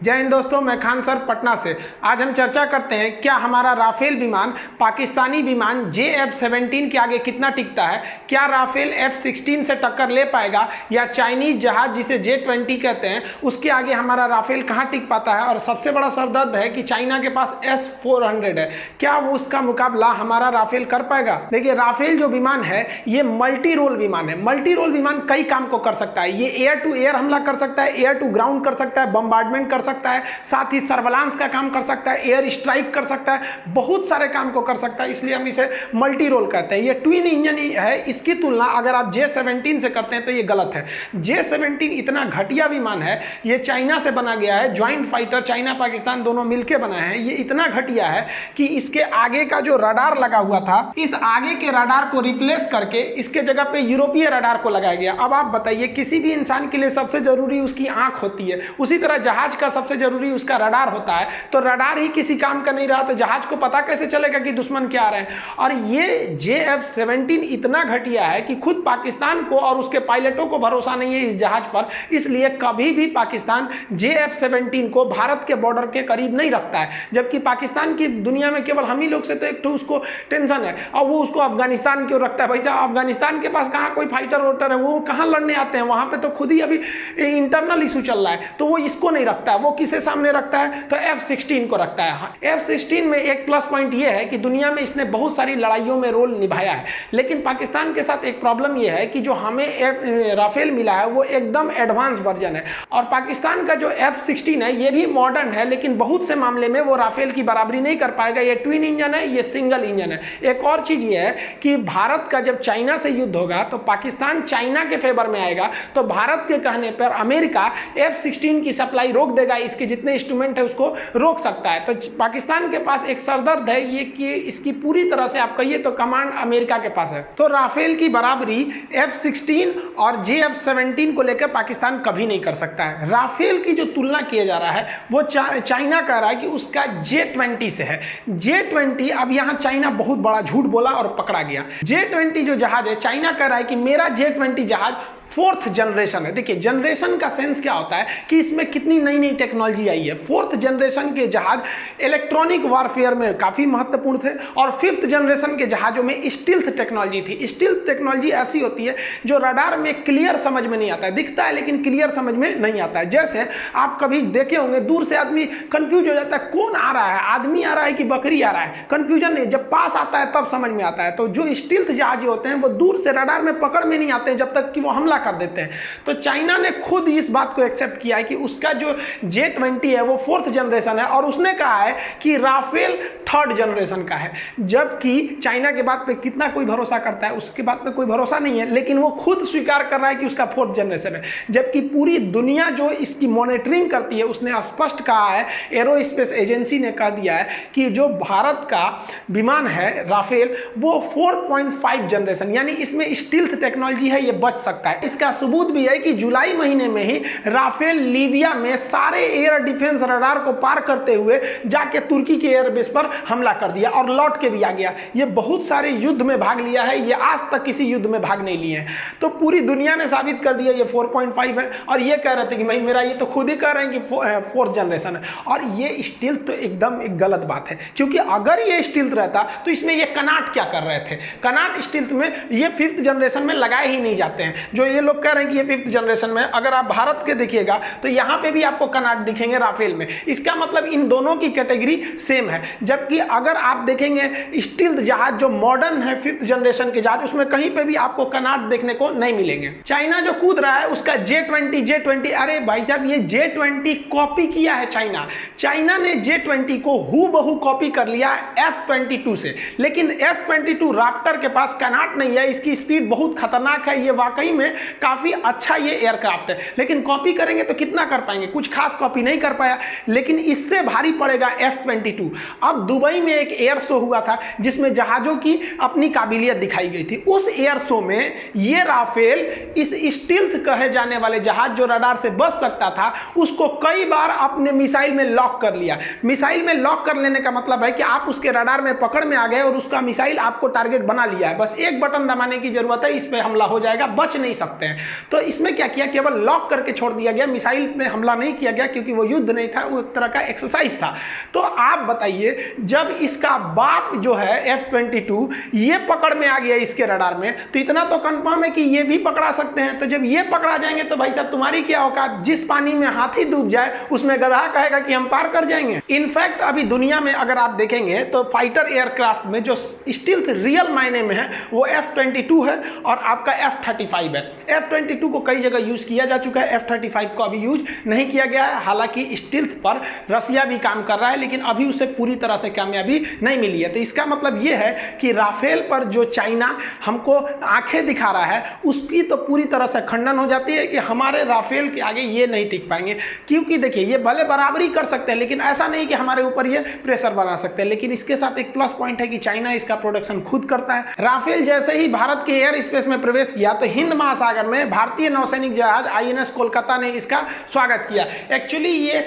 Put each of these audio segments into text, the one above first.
जय हिंद दोस्तों, मैं खान सर पटना से। आज हम चर्चा करते हैं क्या हमारा राफेल विमान पाकिस्तानी विमान JF-17 के आगे कितना टिकता है। क्या राफेल F-16 से टक्कर ले पाएगा या चाइनीज जहाज जिसे J-20 कहते हैं उसके आगे हमारा राफेल कहां टिक पाता है। और सबसे बड़ा सरदर्द है कि चाइना के पास S-400 है, क्या वो उसका मुकाबला हमारा राफेल कर पाएगा। देखिए, राफेल जो विमान है ये मल्टी रोल विमान है। मल्टी रोल विमान कई काम को कर सकता है। ये एयर टू एयर हमला कर सकता है, एयर टू ग्राउंड कर सकता है, बम्बार्डमेंट कर सकता है, साथ ही सर्वेलांस का काम कर सकता है, एयर स्ट्राइक कर सकता है, बहुत सारे काम को कर सकता है, इसलिए हम इसे मल्टी रोल कहते हैं। ये ट्विन इंजन है। इसकी तुलना अगर आप J-17 से करते हैं तो ये गलत है। J-17 इतना घटिया विमान है, ये चाइना से बना गया है, ज्वाइंट फाइटर, चाइना पाकिस्तान दोनों मिलकर बनाए हैं। ये इतना घटिया है कि इसके आगे का जो रडार लगा हुआ था, इस आगे के रडार को रिप्लेस करके इसके जगह पे यूरोपीय रडार को लगाया गया। अब आप बताइए, किसी भी इंसान के लिए सबसे जरूरी उसकी आंख होती है, उसी तरह जहाज का सबसे जरूरी उसका रडार होता है। तो रडार ही किसी काम का नहीं रहा तो जहाज को पता कैसे चलेगा कि दुश्मन क्या आ रहे हैं। और ये JF-17 इतना घटिया है कि खुद पाकिस्तान को और उसके पायलटों को भरोसा नहीं है इस जहाज पर, इसलिए कभी भी पाकिस्तान JF-17 को भारत के बॉर्डर के करीब नहीं रखता है। जबकि पाकिस्तान की दुनिया में केवल हम ही लोग से तो एक तो उसको टेंशन है, और वो उसको अफगानिस्तान क्यों रखता है। भाई साहब, अफगानिस्तान के पास कहाँ कोई फाइटर वोटर है, वो कहाँ लड़ने आते हैं, वहां पे तो खुद ही अभी इंटरनल इशू चल रहा है, तो वो इसको नहीं रखता है। वो किसे सामने रखता है तो F-16 को रखता है। F-16 में एक प्लस पॉइंट ये है कि दुनिया में इसने बहुत सारी लड़ाइयों में रोल निभाया है, लेकिन पाकिस्तान के साथ एक प्रॉब्लम ये है कि जो हमें राफेल मिला है वो एकदम एडवांस वर्जन है। और पाकिस्तान का जो F-16 है ये भी मॉडर्न है, लेकिन बहुत से मामले में वो राफेल की बराबरी नहीं कर पाएगा। ये ट्विन इंजन है, ये सिंगल इंजन है। एक और चीज ये है कि भारत का जब चाइना से युद्ध होगा तो पाकिस्तान चाइना के फेवर में आएगा, तो भारत के कहने पर अमेरिका F-16 की सप्लाई रोक देगा, इसके जितने इंस्ट्रूमेंट है उसको रोक सकता है। तो पाकिस्तान के पास एक सरदर्द है ये कि इसकी पूरी तरह से आप कहिए तो कमांड अमेरिका के पास है। तो राफेल की बराबरी F-16 और JF-17 को लेकर पाकिस्तान कभी नहीं कर सकता है। राफेल की जो तुलना किया जा रहा है वो चाइना कह रहा है कि उसका J-20 से है। J-20, अब यहां चाइना बहुत बड़ा झूठ बोला और पकड़ा गया। J-20 जो जहाज है, चाइना कह रहा है कि मेरा J-20 जहाज 4th जनरेशन है। देखिए, जनरेशन का सेंस क्या होता है कि इसमें कितनी नई नई टेक्नोलॉजी आई है। 4th जनरेशन के जहाज इलेक्ट्रॉनिक वारफेयर में काफी महत्वपूर्ण थे, और 5th जनरेशन के जहाजों में स्टील्थ टेक्नोलॉजी थी। स्टील्थ टेक्नोलॉजी ऐसी होती है जो रडार में क्लियर समझ में नहीं आता है, दिखता है लेकिन क्लियर समझ में नहीं आता है। जैसे आप कभी देखे होंगे, दूर से आदमी कंफ्यूज हो जाता है, कौन आ रहा है, आदमी आ रहा है कि बकरी आ रहा है, कंफ्यूजन नहीं। जब पास आता है तब समझ में आता है। तो जो स्टील्थ जहाज होते हैं वो दूर से रडार में पकड़ में नहीं आते हैं जब तक कि वो हमला कर देते हैं। तो चाइना ने खुद इस बात को एक्सेप्ट किया है कि उसका जो J-20 है वो 4th जनरेशन है, और उसने कहा है कि राफेल 3rd जनरेशन का है। जबकि चाइना के बात पे कितना कोई भरोसा करता है, उसके बात पे कोई भरोसा नहीं है, लेकिन वो खुद स्वीकार कर रहा है कि उसका 4th जनरेशन है। जबकि पूरी दुनिया जो इसकी मॉनिटरिंग करती है उसने स्पष्ट कहा है, एरोस्पेस एजेंसी ने कह दिया है कि जो भारत का विमान है राफेल वो 4.5 जनरेशन, यानी इसमें स्टील्थ टेक्नोलॉजी है, ये बच सकता है। इसका सबूत भी है कि जुलाई महीने में ही राफेल लीबिया में सारे एयर डिफेंस रडार को पार करते हुए जाके तुर्की के एयरबेस पर हमला कर दिया और लौट के भी आ गया। ये बहुत सारे युद्ध में भाग लिया है, ये आज तक किसी युद्ध में भाग नहीं लिए हैं। तो पूरी दुनिया ने साबित कर दिया ये 4.5 है, और ये कह रहे थे कि भाई मेरा, ये तो खुद ही कह रहे हैं कि 4th जनरेशन है। और ये स्टील्थ तो एकदम एक गलत बात है, क्योंकि अगर ये स्टील्थ रहता तो इसमें ये कनाट क्या कर रहे थे। कनाट स्टील्थ में ये 5th जनरेशन में लगाए ही नहीं जाते हैं। जो ये लोग कह रहे हैं कि ये 5th जनरेशन में, अगर आप भारत के देखिएगा तो यहां पे भी आपको कनाट दिखेंगे राफेल में। इसका मतलब इन दोनों की कैटेगरी सेम है। जबकि अगर आप देखेंगे स्टील्थ जहाज जो मॉडर्न है 5th जनरेशन के जहाज, उसमें कहीं पे भी आपको कनाट देखने को नहीं मिलेंगे। चाइना जो कूद रहा है उसका J-20, अरे भाई साहब, ये J-20 कॉपी किया है चाइना। चाइना ने J-20 को हूबहू कॉपी कर लिया F-22 से, लेकिन F-22 राप्टर के पास कनाट नहीं है। इसकी स्पीड बहुत खतरनाक है, ये वाकई में काफी अच्छा ये एयरक्राफ्ट है, लेकिन कॉपी करेंगे तो कितना कर पाएंगे, कुछ खास कॉपी नहीं कर पाया। लेकिन इससे भारी पड़ेगा F-22। अब दुबई में एक एयर शो हुआ था जिसमें जहाजों की अपनी काबिलियत दिखाई गई थी। उस एयर शो में ये राफेल, इस स्टील्थ कहे जाने वाले जहाज जो रडार से बच सकता था, उसको कई बार अपने मिसाइल में लॉक कर लिया। मिसाइल में लॉक कर लेने का मतलब है कि आप उसके रडार में पकड़ में आ गए और उसका मिसाइल आपको टारगेट बना लिया है। बस एक बटन दबाने की जरूरत है, इस पे हमला हो जाएगा, बच नहीं सकता। सकते हैं। तो इसमें क्या किया, केवल लॉक करके छोड़ दिया गया, मिसाइल में हमला नहीं किया गया क्योंकि वो युद्ध नहीं था, वो एक तरह का एक्सरसाइज था। तो आप बताइए, जब इसका बाप जो है F-22 ये पकड़ में आ गया इसके रडार में, तो इतना तो कंफर्म है कि ये भी पकड़ा सकते हैं। तो जब ये पकड़ा जाएंगे तो भाई साहब तुम्हारी क्या औकात, जिस पानी में हाथी डूब जाए उसमें गधा कहेगा कि हम पार कर जाएंगे। इनफैक्ट अभी दुनिया में अगर आप देखेंगे तो फाइटर एयरक्राफ्ट में जो स्टिल्थ रियल मायने में है वो F-22 है और आपका F-35 है। F-22 को कई जगह यूज किया जा चुका है, F-35 को अभी यूज नहीं किया गया है। हालांकि स्टिल्थ पर रसिया भी काम कर रहा है, लेकिन अभी उसे पूरी तरह से कामयाबी नहीं मिली है। तो इसका मतलब यह है कि राफेल पर जो चाइना हमको आंखें दिखा रहा है उसकी तो पूरी तरह से खंडन हो जाती है कि हमारे राफेल के आगे ये नहीं टिक पाएंगे। क्योंकि देखिए, ये भले बराबरी कर सकते हैं, लेकिन ऐसा नहीं कि हमारे ऊपर ये प्रेशर बना सकते हैं। लेकिन इसके साथ एक प्लस पॉइंट है कि चाइना इसका प्रोडक्शन खुद करता है। राफेल जैसे ही भारत के एयर स्पेस में प्रवेश किया तो हिंद महासागर में भारतीय नौसैनिक जहाज INS कोलकाता ने इसका स्वागत किया। एक्चुअली ये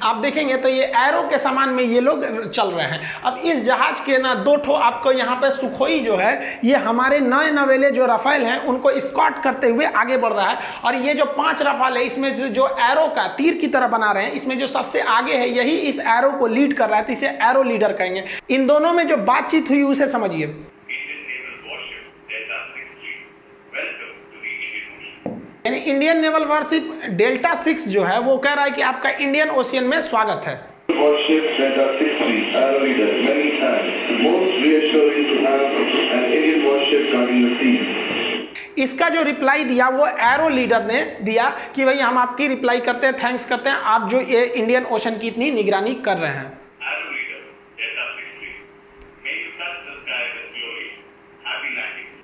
आप देखेंगे तो ये एरो के समान में ये लोग चल रहे हैं। अब इस जहाज के ना दो ठो आपको यहाँ पे सुखोई जो है ये हमारे नए नवेले जो राफेल हैं उनको स्कॉट करते हुए आगे बढ़ रहा है। और ये जो 5 राफेल है इसमें जो एरो का तीर की तरह बना रहे हैं, इसमें जो सबसे आगे है यही इस एरो को लीड कर रहा है, तो इसे एरो लीडर कहेंगे। इन दोनों में जो बातचीत हुई उसे समझिए। यानी इंडियन नेवल वॉरशिप डेल्टा 6 जो है वो कह रहा है कि आपका इंडियन ओशियन में स्वागत है। इसका जो रिप्लाई दिया वो एरो लीडर ने दिया कि भाई हम आपकी रिप्लाई करते हैं, थैंक्स करते हैं, आप जो ये इंडियन ओशन की इतनी निगरानी कर रहे हैं।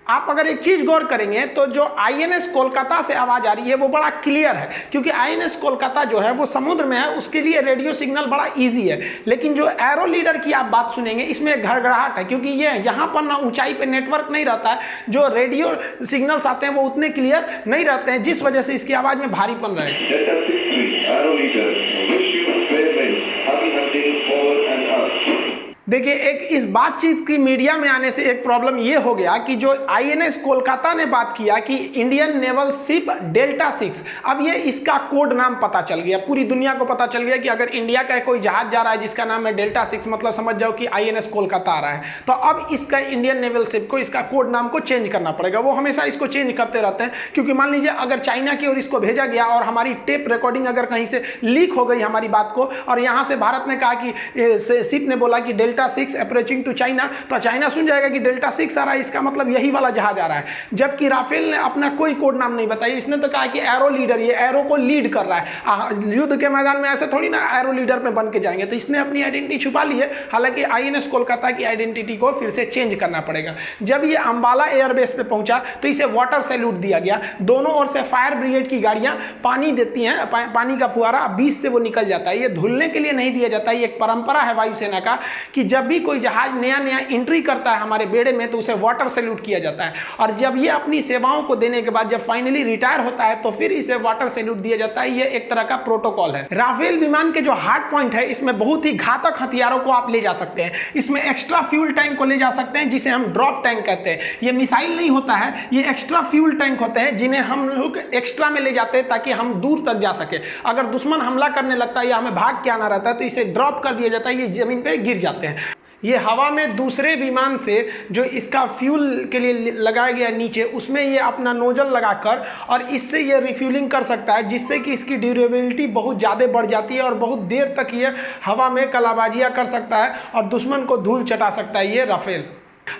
आप अगर एक चीज गौर करेंगे तो जो INS कोलकाता से आवाज आ रही है वो बड़ा क्लियर है, क्योंकि INS कोलकाता जो है वो समुद्र में है, उसके लिए रेडियो सिग्नल बड़ा इजी है। लेकिन जो एरो लीडर की आप बात सुनेंगे इसमें घड़घड़ाहट है, क्योंकि ये यहाँ पर ना ऊंचाई पे नेटवर्क नहीं रहता है, जो रेडियो सिग्नल्स आते हैं वो उतने क्लियर नहीं रहते हैं, जिस वजह से इसकी आवाज में भारीपन रहेगा। देखिए, एक इस बातचीत की मीडिया में आने से एक प्रॉब्लम ये हो गया कि जो INS कोलकाता ने बात किया कि इंडियन नेवल शिप डेल्टा 6, अब ये इसका कोड नाम पता चल गया, पूरी दुनिया को पता चल गया कि अगर इंडिया का कोई जहाज जा रहा है जिसका नाम है डेल्टा 6, मतलब समझ जाओ कि INS कोलकाता आ रहा है। तो अब इसका इंडियन नेवल शिप को इसका कोड नाम को चेंज करना पड़ेगा। वो हमेशा इसको चेंज करते रहते हैं, क्योंकि मान लीजिए अगर चाइना की ओर इसको भेजा गया और हमारी टेप रिकॉर्डिंग अगर कहीं से लीक हो गई हमारी बात को, और यहाँ से भारत ने कहा कि शिप ने बोला कि डेल्टा 6 अप्रोचिंग टू चाइना, तो चाइना सुन जाएगा कि डेल्टा 6 आ रहा है, इसका मतलब यही वाला जहाज आ रहा है। जबकि राफेल ने अपना कोई कोड नाम नहीं बताया, इसने तो कहा कि एरो लीडर, ये एरो को लीड कर रहा है। युद्ध के मैदान में ऐसे थोड़ी ना एरो लीडर पे बन के जाएंगे, तो इसने अपनी आइडेंटिटी छुपा ली है। हालांकि INS कोलकाता की आइडेंटिटी को फिर से चेंज करना पड़ेगा। जब ये अंबाला एयरबेस पे पहुंचा तो इसे वाटर सैल्यूट दिया गया। दोनों ओर से फायर ब्रिगेड की गाड़ियां पानी देती हैं, पानी का फुहारा बीच से वो निकल जाता है। ये धुलने के लिए नहीं दिया जाता, ये एक परंपरा है वायुसेना का कि जब भी कोई जहाज नया एंट्री करता है हमारे बेड़े में तो उसे वाटर सैल्यूट किया जाता है। और जब ये अपनी सेवाओं को देने के बाद जब फाइनली रिटायर होता है तो फिर इसे वाटर सैल्यूट दिया जाता है। ये एक तरह का प्रोटोकॉल है। राफेल विमान के जो हार्ड पॉइंट है, इसमें बहुत ही घातक हथियारों को आप ले जा सकते हैं। इसमें एक्स्ट्रा फ्यूल टैंक को ले जा सकते हैं, जिसे हम ड्रॉप टैंक कहते हैं। ये मिसाइल नहीं होता है, ये एक्स्ट्रा फ्यूल टैंक होते हैं जिन्हें हम लोग एक्स्ट्रा में ले जाते हैं ताकि हम दूर तक जा सके। अगर दुश्मन हमला करने लगता है या हमें भाग के आना रहता है तो इसे ड्रॉप कर दिया जाता है, ये जमीन पे गिर जाते हैं। ये हवा में दूसरे विमान से जो इसका फ्यूल के लिए लगाया गया नीचे, उसमें ये अपना नोजल लगाकर और इससे ये रिफ्यूलिंग कर सकता है, जिससे कि इसकी ड्यूरेबिलिटी बहुत ज़्यादा बढ़ जाती है और बहुत देर तक ये हवा में कलाबाजियाँ कर सकता है और दुश्मन को धूल चटा सकता है ये राफेल।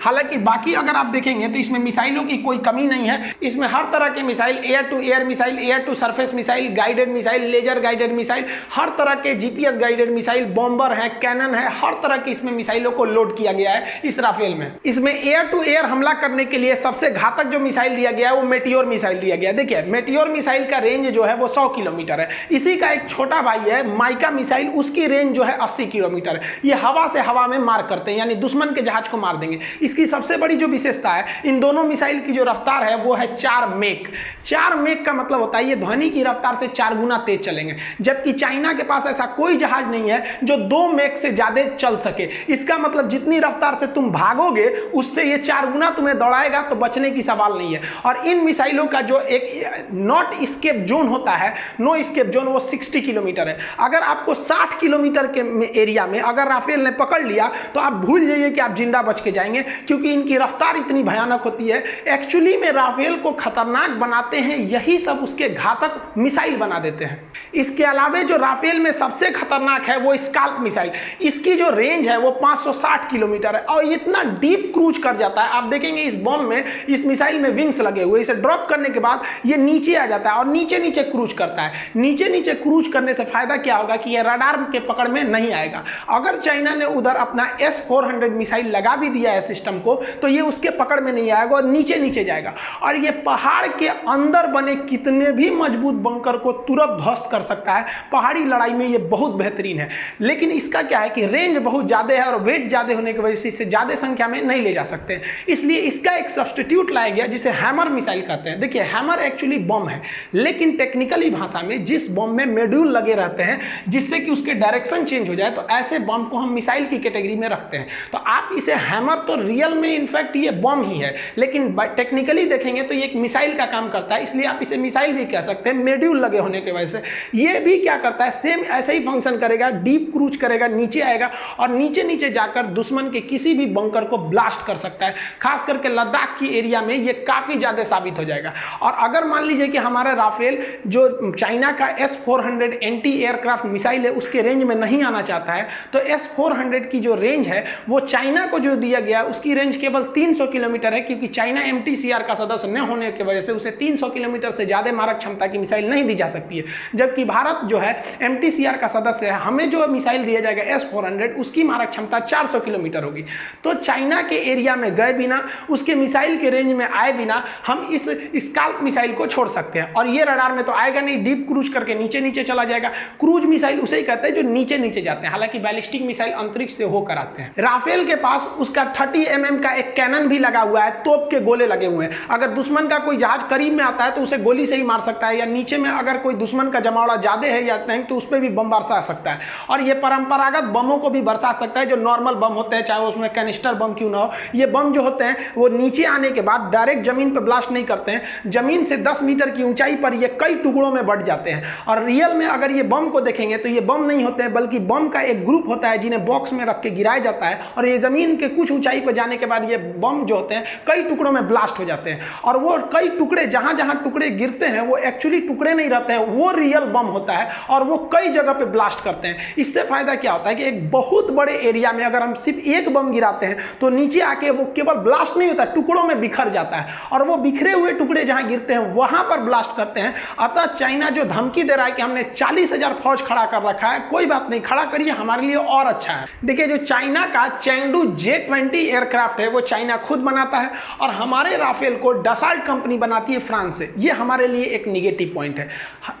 हालांकि बाकी अगर आप देखेंगे तो इसमें मिसाइलों की कोई कमी नहीं है। इसमें हर तरह के missile, air to air missile, air to surface missile, guided missile, laser guided missile, हर तरह के GPS गाइडेड मिसाइल, बॉम्बर है, कैनन है, हर तरह की इसमें मिसाइलों को लोड किया गया है इस राफेल में। इसमें एयर टू एयर हमला करने के लिए सबसे घातक जो मिसाइल दिया गया है वो मेटियोर मिसाइल दिया गया है। देखिए, मेटियोर मिसाइल का रेंज जो है वो 100 किलोमीटर है। इसी का एक छोटा भाई है माइका मिसाइल, उसकी रेंज जो है 80 किलोमीटर है। ये हवा से हवा में मार करते हैं, यानी दुश्मन के जहाज को मार देंगे। इसकी सबसे बड़ी जो विशेषता है, इन दोनों मिसाइल की जो रफ्तार है वो है 4 मैक। 4 मैक का मतलब होता है ये ध्वनि की रफ्तार से 4 गुना तेज चलेंगे, जबकि चाइना के पास ऐसा कोई जहाज नहीं है जो 2 मैक से ज्यादा चल सके। इसका मतलब जितनी रफ्तार से तुम भागोगे उससे ये 4 गुना तुम्हें दौड़ाएगा, तो बचने की सवाल नहीं है। और इन मिसाइलों का जो एक नॉट स्केप जोन होता है, नो स्केप जोन, वो 60 किलोमीटर है। अगर आपको 60 किलोमीटर के एरिया में अगर राफेल ने पकड़ लिया तो आप भूल जाइए कि आप जिंदा बच के जाएंगे, क्योंकि इनकी रफ्तार इतनी भयानक होती है। एक्चुअली में राफेल को खतरनाक बनाते हैं यही सब उसके घातक मिसाइल बना देते हैं। इसके अलावा जो राफेल में सबसे खतरनाक है वो स्काल्प मिसाइल। इसकी जो रेंज है वो 560 किलोमीटर है और इतना डीप क्रूज कर जाता है। आप देखेंगे इस बम में, इस मिसाइल में विंग्स लगे हुए, इसे ड्रॉप करने के बाद ये नीचे आ जाता है और नीचे नीचे क्रूज करता है। नीचे नीचे क्रूज करने से फायदा क्या होगा कि ये रडार के पकड़ में नहीं आएगा। अगर चाइना ने उधर अपना S-400 मिसाइल लगा भी दिया है सिस्टम को, तो ये उसके पकड़ में नहीं आएगा और नीचे नीचे जाएगा। और ये पहाड़ के अंदर बने कितने भी मजबूत बंकर को तुरंत ध्वस्त कर सकता है। पहाड़ी लड़ाई में ये बहुत बेहतरीन है। लेकिन इसका क्या है कि रेंज बहुत ज्यादा है और वेट ज्यादा होने की वजह से इसे ज्यादा संख्या में नहीं ले जा सकते, इसलिए इसका एक सब्स्टिट्यूट लाया गया जिसे हैमर मिसाइल कहते हैं। देखिए, हैमर एक्चुअली बम है, लेकिन टेक्निकली भाषा में जिस बम में मॉड्यूल लगे रहते हैं जिससे कि उसके डायरेक्शन चेंज हो जाए, तो ऐसे बम को हम मिसाइल की कैटेगरी में रखते हैं। तो आप इसे हैमर, तो रियल में इनफैक्ट ये बम ही है, लेकिन टेक्निकली देखेंगे तो ये एक मिसाइल का काम करता है, इसलिए आप इसे मिसाइल भी कह सकते हैं। मॉड्यूल लगे होने की वजह से ये भी क्या करता है, सेम ऐसे ही फंक्शन करेगा, डीप क्रूज करेगा, नीचे आएगा और नीचे नीचे जाकर दुश्मन के किसी भी बंकर को ब्लास्ट कर सकता है। खास करके लद्दाख की एरिया में ये काफी ज्यादा साबित हो जाएगा। और अगर मान लीजिए कि हमारा राफेल जो चाइना का S-400 एंटी एयरक्राफ्ट मिसाइल है उसके रेंज में नहीं आना चाहता है, तो S-400 की जो रेंज है वो चाइना को जो दिया गया उसकी रेंज केवल 300 किलोमीटर है, क्योंकि चाइना MTCR का सदस्य न होने की वजह से उसे 300 किलोमीटर से ज्यादा मारक क्षमता की मिसाइल नहीं दी जा सकती है। जबकि भारत जो है MTCR का सदस्य है, हमें जो मिसाइल दिया जाएगा S-400 उसकी मारक क्षमता 400 किलोमीटर होगी। तो चाइना के एरिया में गए बिना, उसके मिसाइल के रेंज में आए बिना हम इस स्काल्प मिसाइल को छोड़ सकते हैं। और ये रडार में तो आएगा नहीं, डीप क्रूज करके नीचे नीचे चला जाएगा। क्रूज मिसाइल उसे ही कहते हैं जो नीचे नीचे जाते हैं, हालांकि बैलिस्टिक मिसाइल अंतरिक्ष से होकर आते हैं। राफेल के पास उसका 30 mm का एक कैनन भी लगा हुआ है, तोप के गोले लगे हुए हैं। अगर दुश्मन का कोई जहाज करीब में आता है तो उसे गोली से ही मार सकता है, या नीचे में अगर कोई दुश्मन का जमावड़ा ज्यादा है या टैंक तो उस पर भी बम बरसा सकता है। और ये परंपरागत बमों को भी बरसा सकता है, जो नॉर्मल बम होते हैं, चाहे उसमें कैनिस्टर बम क्यों ना हो। ये बम जो होते हैं वो नीचे आने के बाद डायरेक्ट जमीन पर ब्लास्ट नहीं करते हैं, जमीन से 10 मीटर की ऊंचाई पर ये कई टुकड़ों में बढ़ जाते हैं। और रियल में अगर ये बम को देखेंगे तो ये बम नहीं होते हैं, बल्कि बम का एक ग्रुप होता है जिन्हें बॉक्स में रख के गिराया जाता है, और ये जमीन के कुछ ऊंचाई पर जाने के बाद ये बम जो होते हैं कई टुकड़ों में ब्लास्ट हो जाते हैं। और वो कई टुकड़े जहां जहां टुकड़े गिरते हैं वो एक्चुअली टुकड़े नहीं रहते हैं, वो रियल बम होता है और वो कई जगह पे ब्लास्ट करते हैं। इससे फायदा क्या होता है कि एक बहुत बड़े एरिया में अगर हम सिर्फ एक बम गिराते हैं तो नीचे आके वो केवल ब्लास्ट नहीं होता, टुकड़ों में बिखर जाता है, और वो बिखरे हुए टुकड़े जहां गिरते हैं वहां पर ब्लास्ट करते हैं। अतः चाइना जो धमकी दे रहा है कि हमने 40,000 फौज खड़ा कर रखा है, कोई बात नहीं, खड़ा करिए, हमारे लिए और अच्छा है। देखिए, जो चाइना का चैंगडू J-20 एयरक्राफ्ट है वो चाइना खुद बनाता है, और हमारे राफेल को डसाल्ट कंपनी बनाती है फ्रांस से। ये हमारे लिए एक निगेटिव पॉइंट है।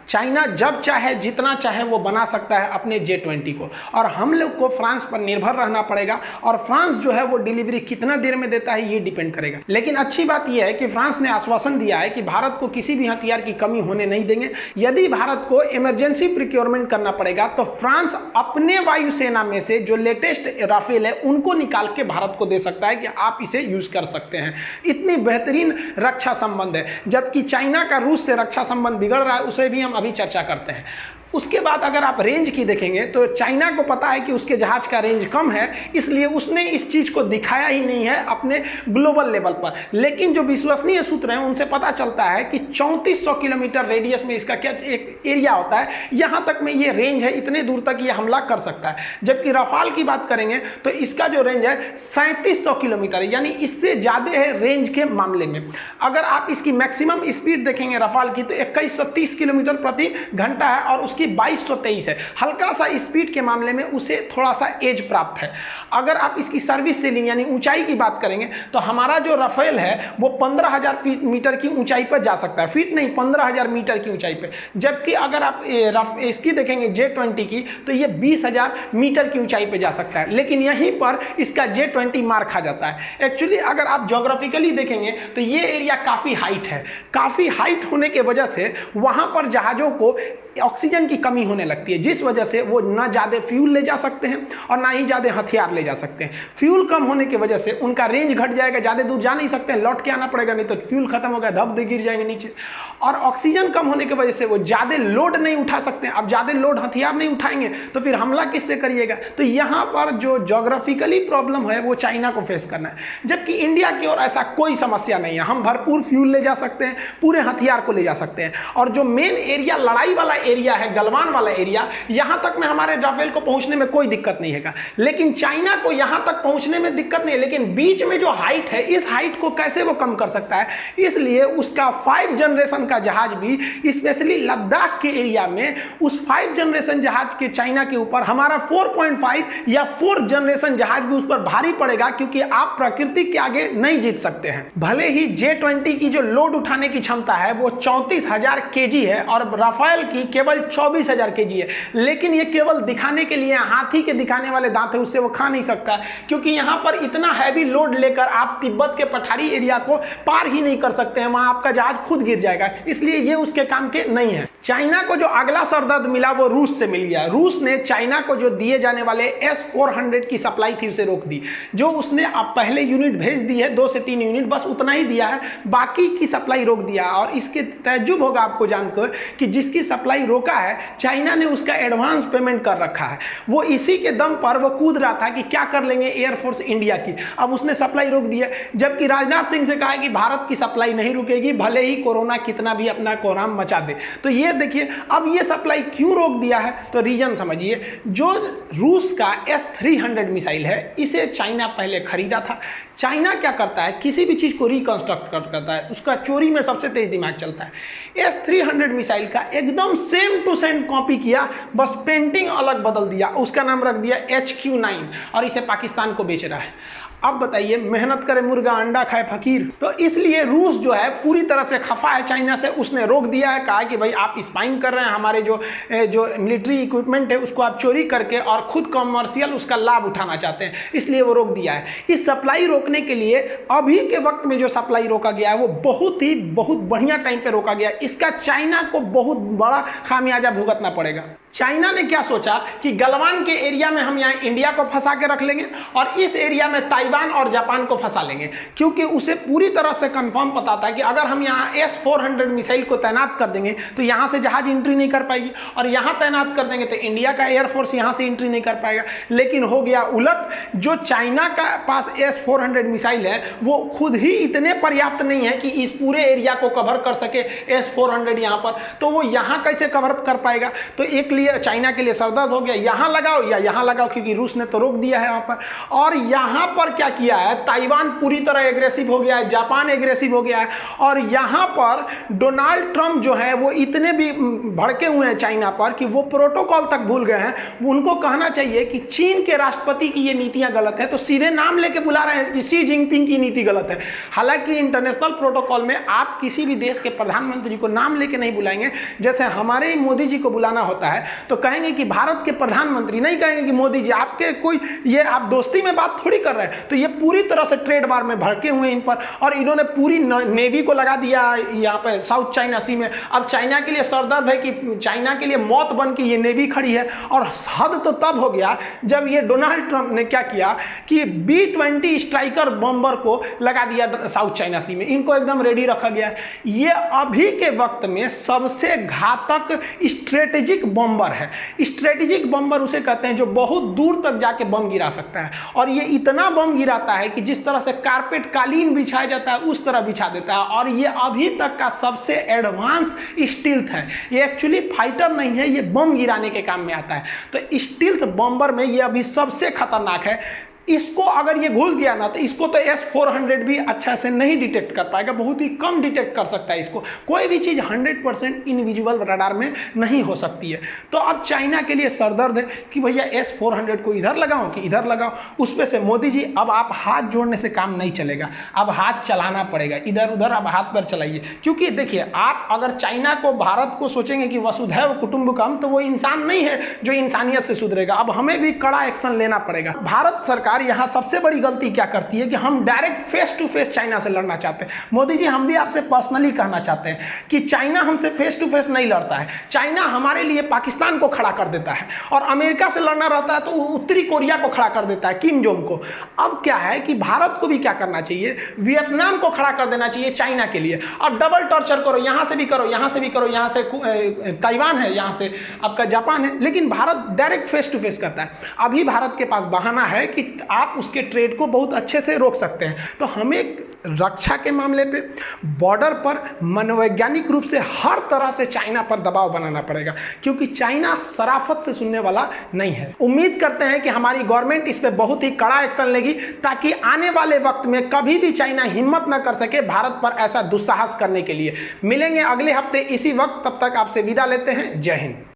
चाइना जब चाहे जितना चाहे वो बना सकता है अपने J-20 को, और हम लोग को फ्रांस पर निर्भर रहना पड़ेगा, और फ्रांस जो है वो डिलीवरी कितना देर में देता है ये डिपेंड करेगा। लेकिन अच्छी बात यह है कि फ्रांस ने आश्वासन दिया है कि भारत को किसी भी हथियार की कमी होने नहीं देंगे। यदि भारत को इमरजेंसी प्रिक्योरमेंट करना पड़ेगा तो फ्रांस अपने वायुसेना में से जो लेटेस्ट राफेल है उनको निकाल के भारत को दे सकता है कि आप इसे यूज कर सकते हैं। इतनी बेहतरीन रक्षा संबंध है। जबकि चाइना का रूस से रक्षा संबंध बिगड़ रहा है, उसे भी हम अभी चर्चा करते हैं। उसके बाद अगर आप रेंज की देखेंगे तो चाइना को पता है कि उसके जहाज का रेंज कम है, इसलिए उसने इस चीज को दिखाया ही नहीं है अपने ग्लोबल लेवल पर। लेकिन जो विश्वसनीय सूत्र हैं उनसे पता चलता है कि 3400 किलोमीटर रेडियस में इसका क्या एक एरिया होता है, यहां तक में ये रेंज है, इतने दूर तक ये हमला कर सकता है। जबकि रफाल की बात करेंगे तो इसका जो रेंज है 3700 किलोमीटर, यानी इससे ज्यादा है रेंज के मामले में। अगर आप इसकी मैक्सिमम स्पीड देखेंगे रफाल की तो 2130 किलोमीटर प्रति घंटा है, और उसकी उसकी 2223 है, हल्का सा स्पीड के मामले में उसे थोड़ा सा एज प्राप्त है। अगर आप इसकी सर्विस सीलिंग यानी ऊंचाई की बात करेंगे तो हमारा जो राफेल है वो 15,000 मीटर की ऊंचाई पर जा सकता है, फीट नहीं 15,000 मीटर की ऊंचाई पे। जबकि अगर आप इसकी देखेंगे J20 की तो ये 20,000 मीटर की ऊंचाई पे जा सकता है, लेकिन यहीं पर इसका J20 मार खा जाता है। एक्चुअली अगर आप ज्योग्राफिकली देखेंगे तो ये एरिया काफ़ी हाइट है, काफ़ी हाइट होने की वजह से वहाँ पर जहाज़ों को ऑक्सीजन की कमी होने लगती है, जिस वजह से वो ना ज़्यादा फ्यूल ले जा सकते हैं और ना ही ज़्यादा हथियार ले जा सकते हैं। फ्यूल कम होने की वजह से उनका रेंज घट जाएगा, ज़्यादा दूर जा नहीं सकते हैं, लौट के आना पड़ेगा, नहीं तो फ्यूल खत्म हो गया धब दे गिर जाएंगे नीचे। और ऑक्सीजन कम होने की वजह से वो ज़्यादा लोड नहीं उठा सकते हैं। अब ज़्यादा लोड हथियार नहीं उठाएंगे तो फिर हमला किससे करिएगा। तो यहाँ पर जो जोग्राफिकली प्रॉब्लम है वो चाइना को फेस करना है, जबकि इंडिया की ओर ऐसा कोई समस्या नहीं है। हम भरपूर फ्यूल ले जा सकते हैं, पूरे हथियार को ले जा सकते हैं। और जो मेन एरिया लड़ाई वाला एरिया है, गलवान वाला एरिया, यहां तक में हमारे राफेल को पहुंचने में कोई दिक्कत नहीं है। लेकिन चाइना को यहां तक पहुंचने में दिक्कत नहीं है, लेकिन बीच में जो हाइट है, इस हाइट को कैसे वो कम कर सकता है। इसलिए उसका 5 जनरेशन का जहाज भी स्पेशली लद्दाख के एरिया में उस 5 जनरेशन जहाज के चाइना के ऊपर हमारा 4.5 या 4 जनरेशन जहाज भी उस पर भारी पड़ेगा, क्योंकि आप प्रकृति के आगे नहीं जीत सकते हैं। भले ही J20 की जो लोड उठाने की क्षमता है वो 34,000 kg है और राफेल की केवल 24,000 kg है, लेकिन ये केवल दिखाने के लिए, हाथी के दिखाने वाले दांत है, उससे वो खा नहीं सकता, क्योंकि यहां पर इतना हैवी लोड लेकर आप तिब्बत के पठारी एरिया को पार ही नहीं कर सकते हैं, वहां आपका जहाज खुद गिर जाएगा। इसलिए ये उसके काम के नहीं है। चाइना को जो अगला सरदर्द मिला वो रूस से मिल गया। रूस ने चाइना को जो दिए जाने वाले S-400 की सप्लाई थी उसे रोक दी। जो उसने अब पहले यूनिट भेज दी है, 2 से 3 यूनिट बस उतना ही दिया है, बाकी की सप्लाई रोक दिया। और इसके तजुब होगा आपको जानकर कि जिसकी सप्लाई रोका है चाइना ने उसका एडवांस पेमेंट कर रखा है। वो इसी के दम पर वो कूद रहा था कि क्या कर लेंगे एयरफोर्स इंडिया की। अब उसने सप्लाई रोक दी है, जबकि राजनाथ सिंह से कहा है कि भारत की सप्लाई नहीं रुकेगी, भले ही कोरोना कितना भी अपना कोहराम मचा दे। तो ये देखिए अब ये सप्लाई क्यों रोक दिया है, तो रीजन समझिए। जो रूस का S-300 मिसाइल है, इसे चाइना पहले खरीदा था। चाइना क्या करता है, किसी भी चीज को रिकंस्ट्रक्ट करता है, उसका चोरी में सबसे तेज दिमाग चलता है। S-300 मिसाइल का एकदम सेम टू सेम कॉपी किया, बस पेंटिंग अलग बदल दिया, उसका नाम रख दिया HQ-9 और इसे पाकिस्तान को बेच रहा है। अब बताइए, मेहनत करे मुर्गा अंडा खाए फकीर। तो इसलिए रूस जो है पूरी तरह से खफा है चाइना से, उसने रोक दिया है, कहा कि भाई आप स्पाइंग कर रहे हैं, हमारे जो मिलिट्री इक्विपमेंट है उसको आप चोरी करके और खुद कमर्शियल उसका लाभ उठाना चाहते हैं, इसलिए वो रोक दिया है। इस सप्लाई रोकने के लिए अभी के वक्त में जो सप्लाई रोका गया है वो बहुत बढ़िया टाइम पे रोका गया। इसका चाइना को बहुत बड़ा खामियाजा भुगतना पड़ेगा। चाइना ने क्या सोचा कि गलवान के एरिया में हम यहाँ इंडिया को फंसा के रख लेंगे और इस एरिया में ताइवान और जापान को फंसा लेंगे, क्योंकि उसे पूरी तरह से कंफर्म पता था कि अगर हम यहाँ S-400 मिसाइल को तैनात कर देंगे तो यहाँ से जहाज एंट्री नहीं कर पाएगी, और यहाँ तैनात कर देंगे तो इंडिया का एयरफोर्स यहाँ से एंट्री नहीं कर पाएगा। लेकिन हो गया उलट। जो चाइना का पास S-400 मिसाइल है वो खुद ही इतने पर्याप्त नहीं है कि इस पूरे एरिया को कवर कर सके S-400 यहाँ पर, तो वो यहाँ कैसे कवर कर पाएगा। तो एक चाइना के लिए सरदर्द हो गया, यहां लगाओ या यहां लगाओ, क्योंकि रूस ने तो रोक दिया है वहां पर। और यहां पर क्या किया है, ताइवान पूरी तरह एग्रेसिव हो गया है, जापान एग्रेसिव हो गया है, और यहां पर डोनाल्ड ट्रंप जो है वो इतने भी भड़के हुए हैं चाइना पर कि वो प्रोटोकॉल तक भूल गए हैं। उनको कहना चाहिए कि चीन के राष्ट्रपति की ये नीतियां गलत है, तो सीधे नाम लेके बुला रहे हैं कि शी जिनपिंग की नीति गलत है। हालांकि इंटरनेशनल प्रोटोकॉल में आप किसी भी देश के प्रधानमंत्री को नाम लेके नहीं बुलाएंगे, जैसे हमारे मोदी जी को बुलाना होता है तो कहेंगे कि भारत के प्रधानमंत्री, नहीं कहेंगे कि मोदी जी। आपके कोई ये आप दोस्ती में बात थोड़ी कर रहे हैं। तो ये पूरी तरह से ट्रेड वार में भड़के हुए इन पर, और इन्होंने पूरी नेवी को लगा दिया यहाँ पे साउथ चाइना सी में। अब चाइना के लिए सरदर्द है कि चाइना के लिए मौत बन के ये नेवी खड़ी है। और हद तो तब हो गया जब ये डोनाल्ड ट्रंप ने क्या किया कि B-20 स्ट्राइकर बॉम्बर को लगा दिया साउथ चाइना सी में, इनको एकदम रेडी रखा गया। ये अभी के वक्त में सबसे घातक स्ट्रेटेजिक बॉम्बर है। स्ट्रेटेजिक बम्बर उसे कहते हैं जो बहुत दूर तक जाके बम गिरा सकता है, और ये इतना बम गिराता है कि जिस तरह से कारपेट कालीन बिछाया जाता है उस तरह बिछा देता है। और ये अभी तक का सबसे एडवांस स्टील्थ है। ये एक्चुअली फाइटर नहीं है, ये बम गिराने के काम में आता है। तो स्टील्थ बम्बर में ये अभी सबसे खतरनाक है। इसको अगर ये घुस गया ना, तो इसको तो S-400 भी अच्छा से नहीं डिटेक्ट कर पाएगा, बहुत ही कम डिटेक्ट कर सकता है इसको। कोई भी चीज़ 100% इनविजिबल रडार में नहीं हो सकती है। तो अब चाइना के लिए सरदर्द है कि भैया S-400 को इधर लगाओ कि इधर लगाओ। उस पर से मोदी जी अब आप हाथ जोड़ने से काम नहीं चलेगा, अब हाथ चलाना पड़ेगा, इधर उधर अब हाथ पर चलाइए। क्योंकि देखिए, आप अगर चाइना को, भारत को सोचेंगे कि वसुधैव कुटुंबकम, तो वो इंसान नहीं है जो इंसानियत से सुधरेगा। अब हमें भी कड़ा एक्शन लेना पड़ेगा। भारत सरकार यहाँ सबसे बड़ी गलती क्या करती है कि हम direct face to face China से लड़ना चाहते हैं। मोदी जी, हम भी आपसे पर्सनली कहना चाहते हैं कि चाइना हमसे फेस टू फेस नहीं लड़ता है। चाइना हमारे लिए पाकिस्तान को खड़ा कर देता है, और अमेरिका से लड़ना रहता है तो उत्तरी कोरिया को खड़ा कर देता है, किम जोंग को। अब क्या है कि भारत को भी क्या करना चाहिए, वियतनाम को खड़ा कर देना चाहिए चाइना के लिए, और डबल टॉर्चर करो, यहां से भी करो, यहां से भी करो, यहां से ताइवान है, यहां से आपका जापान है, लेकिन Bharat direct face to face करता है। अभी भारत के पास बहाना है कि आप उसके ट्रेड को बहुत अच्छे से रोक सकते हैं। तो हमें रक्षा के मामले पे, बॉर्डर पर मनोवैज्ञानिक रूप से हर तरह से चाइना पर दबाव बनाना पड़ेगा, क्योंकि चाइना शराफत से सुनने वाला नहीं है। उम्मीद करते हैं कि हमारी गवर्नमेंट इस पे बहुत ही कड़ा एक्शन लेगी, ताकि आने वाले वक्त में कभी भी चाइना हिम्मत न कर सके भारत पर ऐसा दुस्साहस करने के लिए। मिलेंगे अगले हफ्ते इसी वक्त, तब तक आपसे विदा लेते हैं। जय हिंद।